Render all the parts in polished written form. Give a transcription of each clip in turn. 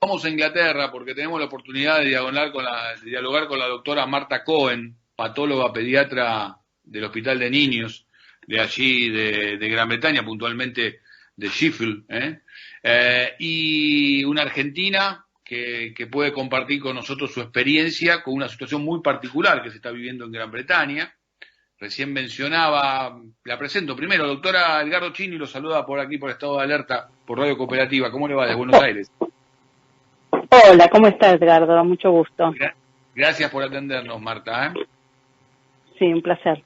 vamos a Inglaterra porque tenemos la oportunidad de dialogar con la doctora Marta Cohen, patóloga pediatra del Hospital de Niños de allí, de Gran Bretaña, puntualmente de Sheffield, y una argentina que puede compartir con nosotros su experiencia con una situación muy particular que se está viviendo en Gran Bretaña. Recién mencionaba, la presento primero, doctora Edgardo Chini, lo saluda por aquí por Estado de Alerta, por Radio Cooperativa. ¿Cómo le va desde Buenos Aires? Hola, ¿cómo estás, Edgardo? Mucho gusto. Gracias por atendernos, Marta. Sí, un placer.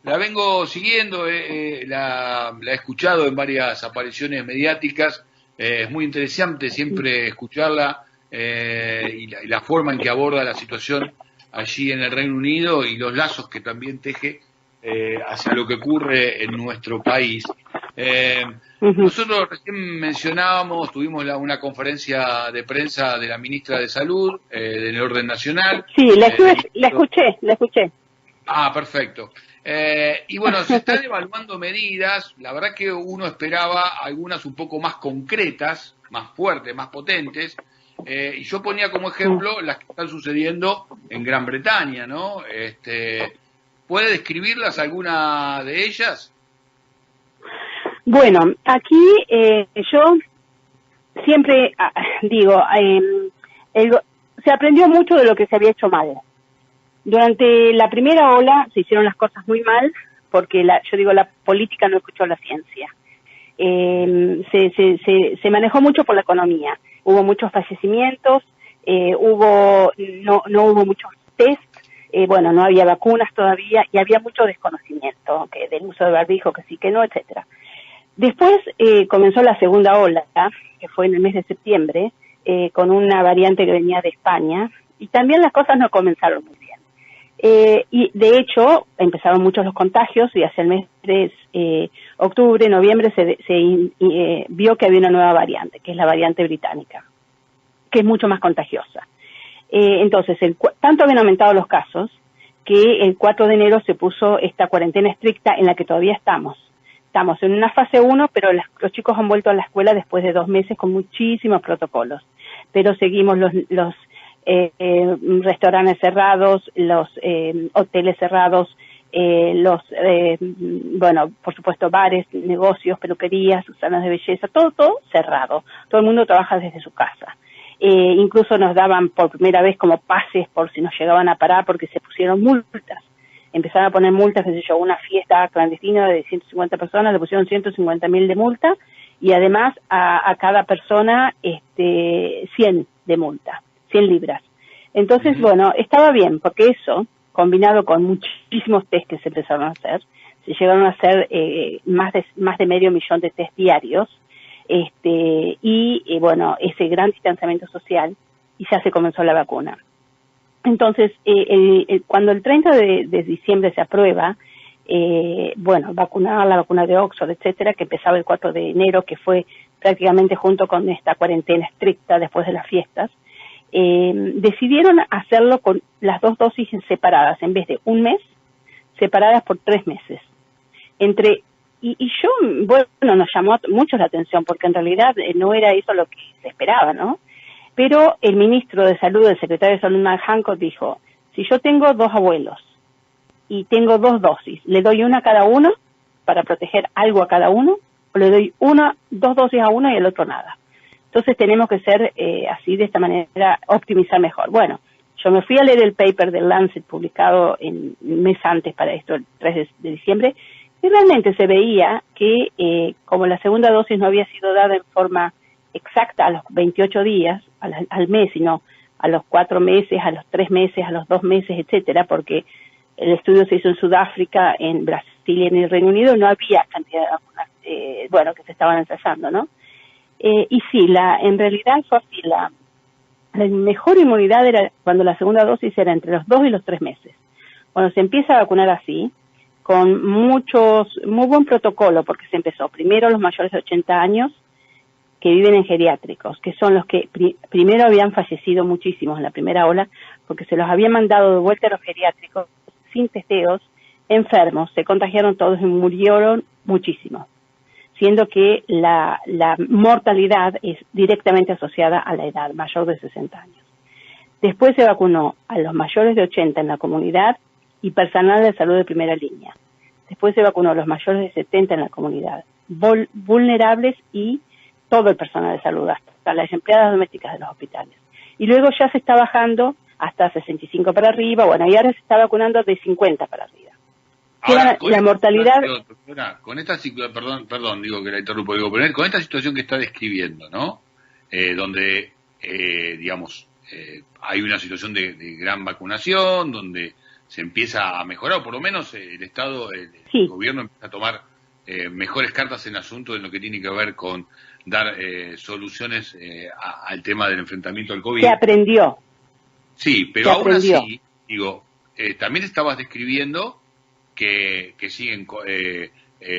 La vengo siguiendo, la he escuchado en varias apariciones mediáticas, es muy interesante siempre escucharla y la forma en que aborda la situación allí en el Reino Unido y los lazos que también teje hacia lo que ocurre en nuestro país. Nosotros recién mencionábamos, tuvimos una conferencia de prensa de la ministra de Salud del orden nacional. Sí, la escuché. Ah, perfecto. Y bueno, se están evaluando medidas, la verdad que uno esperaba algunas un poco más concretas, más fuertes, más potentes, y yo ponía como ejemplo las que están sucediendo en Gran Bretaña, ¿no? ¿Puede describirlas alguna de ellas? Bueno, aquí yo siempre digo, se aprendió mucho de lo que se había hecho mal. Durante la primera ola se hicieron las cosas muy mal porque la política no escuchó la ciencia. Se manejó mucho por la economía. Hubo muchos fallecimientos, no hubo muchos test, no había vacunas todavía y había mucho desconocimiento del uso de barbijo, que sí, que no, etcétera. Después comenzó la segunda ola, que fue en el mes de septiembre, con una variante que venía de España, y también las cosas no comenzaron muy bien. Y de hecho empezaron muchos los contagios y hacia el mes de octubre, noviembre se vio que había una nueva variante, que es la variante británica, que es mucho más contagiosa. Entonces, tanto habían aumentado los casos que el 4 de enero se puso esta cuarentena estricta en la que todavía estamos. Estamos en una fase 1, pero los chicos han vuelto a la escuela después de 2 meses con muchísimos protocolos. Pero seguimos los restaurantes cerrados, los hoteles cerrados, por supuesto, bares, negocios, peluquerías, salas de belleza, todo cerrado. Todo el mundo trabaja desde su casa. Incluso nos daban por primera vez como pases por si nos llegaban a parar porque se pusieron multas. Empezaron a poner multas, una fiesta clandestina de 150 personas, le pusieron 150.000 de multa y además a cada persona 100 de multa, 100 libras. Entonces, estaba bien, porque eso, combinado con muchísimos test que se empezaron a hacer, se llegaron a hacer más de 500.000 de test diarios, ese gran distanciamiento social, y ya se comenzó la vacuna. Entonces, cuando el 30 de diciembre se aprueba, vacunar la vacuna de Oxford, etcétera, que empezaba el 4 de enero, que fue prácticamente junto con esta cuarentena estricta después de las fiestas, decidieron hacerlo con las 2 dosis separadas, en vez de un mes, separadas por 3 meses. Nos llamó mucho la atención, porque en realidad no era eso lo que se esperaba, ¿no? Pero el ministro de Salud, el secretario de Salud, Matt Hancock, dijo, si yo tengo 2 abuelos y tengo 2 dosis, ¿le doy una a cada uno para proteger algo a cada uno? ¿O le doy 2 dosis a uno y al otro nada? Entonces tenemos que ser así, de esta manera, optimizar mejor. Bueno, yo me fui a leer el paper del Lancet publicado un mes antes para esto, el 3 de diciembre, y realmente se veía que como la segunda dosis no había sido dada en forma exacta a los 28 días, al mes, sino a los 4 meses, a los 3 meses, a los 2 meses, etcétera, porque el estudio se hizo en Sudáfrica, en Brasil y en el Reino Unido, no había cantidad de vacunas, que se estaban ensayando, ¿no? Y sí, en realidad fue así, la mejor inmunidad era cuando la segunda dosis era entre los 2 y los 3 meses. Cuando se empieza a vacunar así, con muy buen protocolo, porque se empezó primero los mayores de 80 años que viven en geriátricos, que son los que primero habían fallecido muchísimos en la primera ola, porque se los había mandado de vuelta a los geriátricos sin testeos, enfermos, se contagiaron todos y murieron muchísimos. siendo que la mortalidad es directamente asociada a la edad mayor de 60 años. Después se vacunó a los mayores de 80 en la comunidad y personal de salud de primera línea. Después se vacunó a los mayores de 70 en la comunidad, vulnerables y todo el personal de salud, hasta las empleadas domésticas de los hospitales. Y luego ya se está bajando hasta 65 para arriba, bueno, y ahora se está vacunando de 50 para arriba. Ahora, la mortalidad... Con esta perdón, digo que la interrumpo, pero con esta situación que está describiendo, ¿no? Donde, digamos, hay una situación de gran vacunación, donde se empieza a mejorar, o por lo menos el Estado, el gobierno empieza a tomar mejores cartas en el asunto en lo que tiene que ver con dar soluciones al tema del enfrentamiento al COVID. Se aprendió. Sí, pero aún así, digo, también estabas describiendo que siguen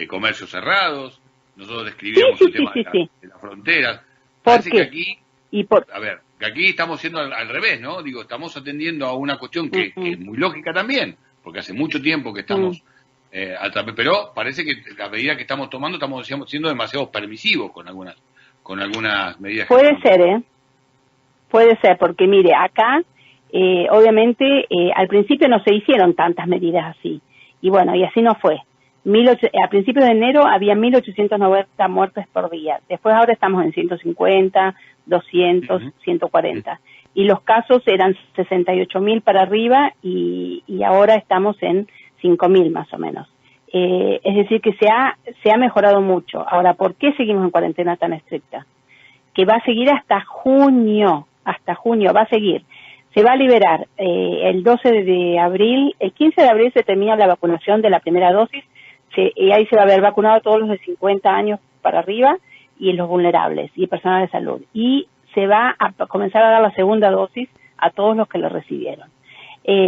comercios cerrados, nosotros describíamos el tema de las fronteras. Parece que aquí, que aquí estamos siendo al revés, ¿no? Digo, estamos atendiendo a una cuestión que es muy lógica también, porque hace mucho tiempo que estamos pero parece que la medida que estamos tomando estamos siendo demasiado permisivos con algunas medidas. Puede ser, puede ser, porque mire, acá obviamente al principio no se hicieron tantas medidas así, y bueno, y así no fue. A principios de enero había 1.890 muertes por día, después ahora estamos en 150, 200, 140, y los casos eran 68.000 para arriba y ahora estamos en 5.000 más o menos. Es decir, que se ha mejorado mucho. Ahora, ¿por qué seguimos en cuarentena tan estricta? Que va a seguir hasta junio va a seguir. Se va a liberar el 12 de abril, el 15 de abril se termina la vacunación de la primera dosis, y ahí se va a haber vacunado a todos los de 50 años para arriba y los vulnerables y el personal de salud. Y se va a comenzar a dar la segunda dosis a todos los que lo recibieron.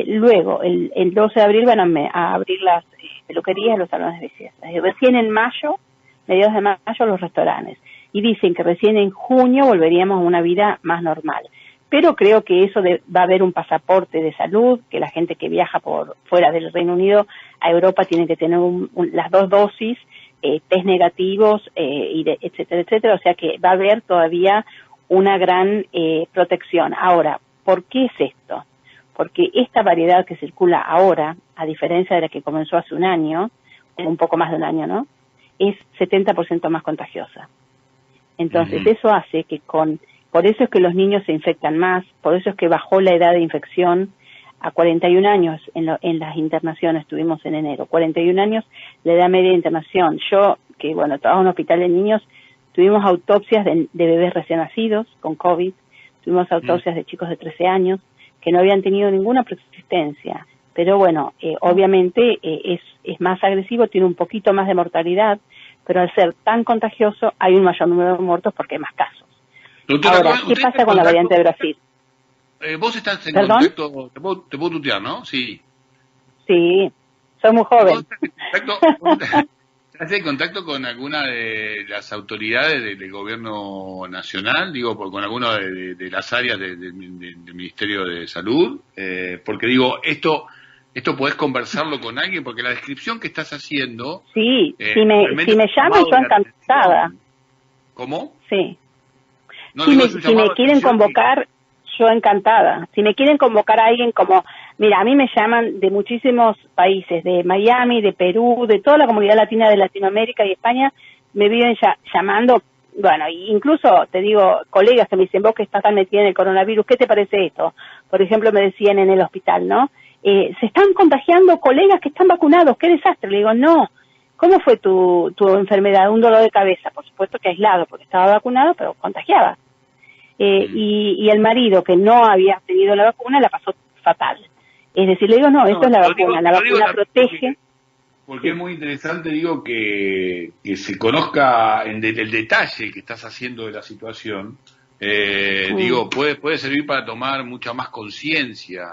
Luego, el 12 de abril van a abrir las peluquerías y los salones de belleza. Recién en mayo, mediados de mayo, los restaurantes. Y dicen que recién en junio volveríamos a una vida más normal. Pero creo que eso va a haber un pasaporte de salud, que la gente que viaja por fuera del Reino Unido a Europa tiene que tener las 2 dosis, test negativos, etcétera, etcétera. O sea que va a haber todavía una gran protección. Ahora, ¿por qué es esto? Porque esta variedad que circula ahora, a diferencia de la que comenzó hace un año, un poco más de un año, ¿no? Es 70% más contagiosa. Entonces, eso hace que por eso es que los niños se infectan más, por eso es que bajó la edad de infección a 41 años en las internaciones, tuvimos en enero, 41 años la edad media de internación. Yo, que bueno, trabajo en un hospital de niños, tuvimos autopsias de bebés recién nacidos con COVID, tuvimos autopsias de chicos de 13 años, que no habían tenido ninguna preexistencia, pero bueno, obviamente es más agresivo, tiene un poquito más de mortalidad, pero al ser tan contagioso hay un mayor número de muertos porque hay más casos. Doctora, ahora, ¿qué pasa con la variante de Brasil? Vos estás en contacto, te puedo tutear, ¿no? Sí. Sí, soy muy joven. ¿Estás en contacto con alguna de las autoridades del gobierno nacional? Digo, con alguna de las áreas del Ministerio de Salud. Porque digo, esto podés conversarlo con alguien, porque la descripción que estás haciendo... Sí, si me llaman, yo encantada. ¿Cómo? Sí. No, si me quieren convocar, yo encantada. Si me quieren convocar a alguien como... Mira, a mí me llaman de muchísimos países, de Miami, de Perú, de toda la comunidad latina de Latinoamérica y España, me viven llamando, bueno, incluso te digo, colegas que me dicen, vos que estás tan metida en el coronavirus, ¿qué te parece esto? Por ejemplo, me decían en el hospital, ¿no? Se están contagiando colegas que están vacunados, qué desastre. Le digo, no, ¿cómo fue tu enfermedad? Un dolor de cabeza, por supuesto que aislado, porque estaba vacunado, pero contagiaba. Y el marido que no había tenido la vacuna la pasó fatal. Es decir, le digo, no, esto es la vacuna, la vacuna protege. Porque es muy interesante, digo, que se conozca el detalle que estás haciendo de la situación. Digo, puede servir para tomar mucha más conciencia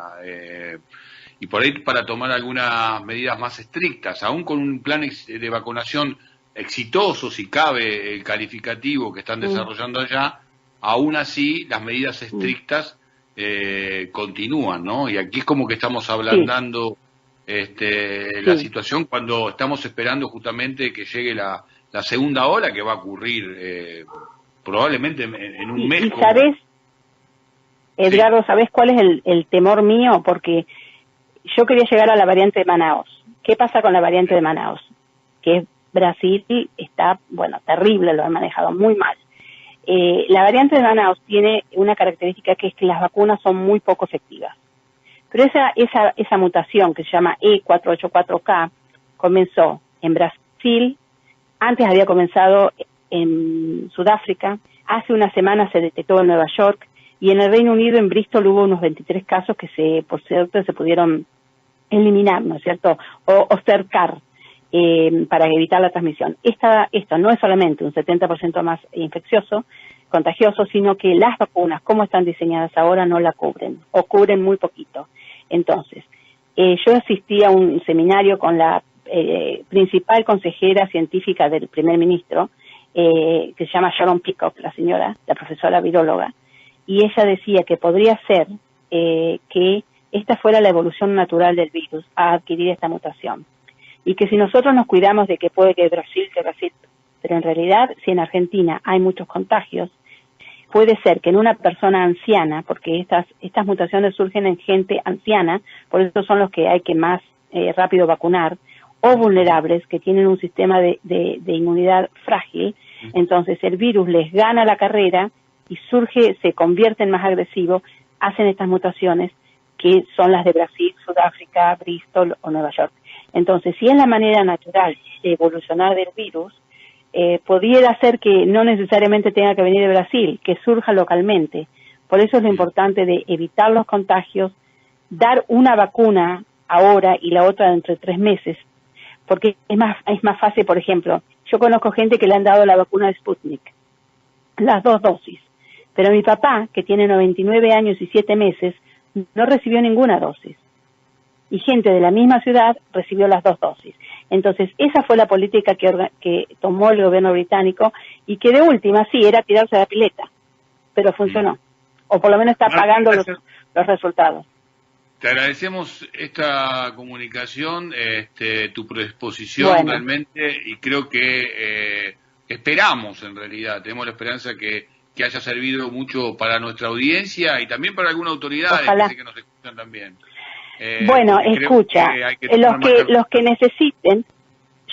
y por ahí para tomar algunas medidas más estrictas, aún con un plan de vacunación exitoso, si cabe el calificativo que están desarrollando allá, aún así las medidas estrictas continúan, ¿no? Y aquí es como que estamos ablandando la situación cuando estamos esperando justamente que llegue la la segunda ola que va a ocurrir probablemente en un mes. ¿Y sabes, Edgardo, sabes cuál es el temor mío? Porque yo quería llegar a la variante de Manaos. ¿Qué pasa con la variante de Manaos? Que Brasil está, bueno, terrible, lo han manejado muy mal. La variante de Manaos tiene una característica que es que las vacunas son muy poco efectivas. Pero esa mutación que se llama E484K comenzó en Brasil, antes había comenzado en Sudáfrica, hace una semana se detectó en Nueva York, y en el Reino Unido, en Bristol, hubo unos 23 casos que por cierto, se pudieron eliminar, ¿no es cierto? O cercar para evitar la transmisión. Esto no es solamente un 70% más contagioso, sino que las vacunas, como están diseñadas ahora, no la cubren, o cubren muy poquito. Entonces, yo asistí a un seminario con la principal consejera científica del primer ministro, que se llama Sharon Peacock, la profesora viróloga, y ella decía que podría ser que esta fuera la evolución natural del virus a adquirir esta mutación. Y que si nosotros nos cuidamos de que puede que Brasil, pero en realidad si en Argentina hay muchos contagios, puede ser que en una persona anciana, porque estas mutaciones surgen en gente anciana, por eso son los que hay que más rápido vacunar, o vulnerables, que tienen un sistema de inmunidad frágil, entonces el virus les gana la carrera y se convierte en más agresivo, hacen estas mutaciones que son las de Brasil, Sudáfrica, Bristol o Nueva York. Entonces, si es la manera natural de evolucionar del virus, pudiera ser que no necesariamente tenga que venir de Brasil, que surja localmente. Por eso es lo importante de evitar los contagios, dar una vacuna ahora y la otra dentro de 3 meses, porque es más fácil. Por ejemplo, yo conozco gente que le han dado la vacuna de Sputnik, las 2 dosis, pero mi papá, que tiene 99 años y 7 meses, no recibió ninguna dosis. Y gente de la misma ciudad recibió las 2 dosis. Entonces, esa fue la política que tomó el gobierno británico, y que de última sí era tirarse a la pileta, pero funcionó. O por lo menos está pagando los resultados. Te agradecemos esta comunicación, tu predisposición realmente, y creo que esperamos, en realidad, tenemos la esperanza que haya servido mucho para nuestra audiencia y también para alguna autoridad que nos escuchan también. Bueno, escucha, los que necesiten,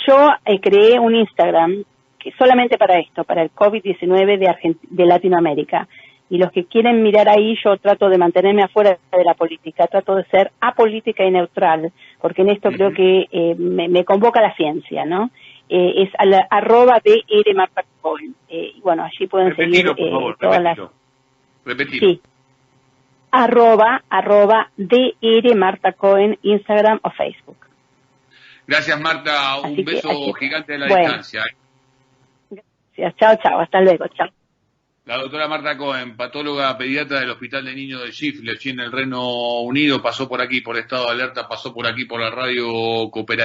yo creé un Instagram que solamente para esto, para el COVID-19 de Latinoamérica, y los que quieren mirar ahí, yo trato de mantenerme afuera de la política, trato de ser apolítica y neutral, porque en esto creo que me convoca la ciencia, ¿no? Es @DR Marta Cohen. Y bueno, allí pueden seguir todas las... Repetilo. Sí. @DR Marta Cohen, Instagram o Facebook. Gracias, Marta. Un beso gigante de la distancia. Gracias. Chao. Hasta luego. Chao. La doctora Marta Cohen, patóloga pediatra del Hospital de Niños de Chifle, allí en el Reino Unido, pasó por aquí, por Estado de Alerta, pasó por aquí, por la radio cooperativa.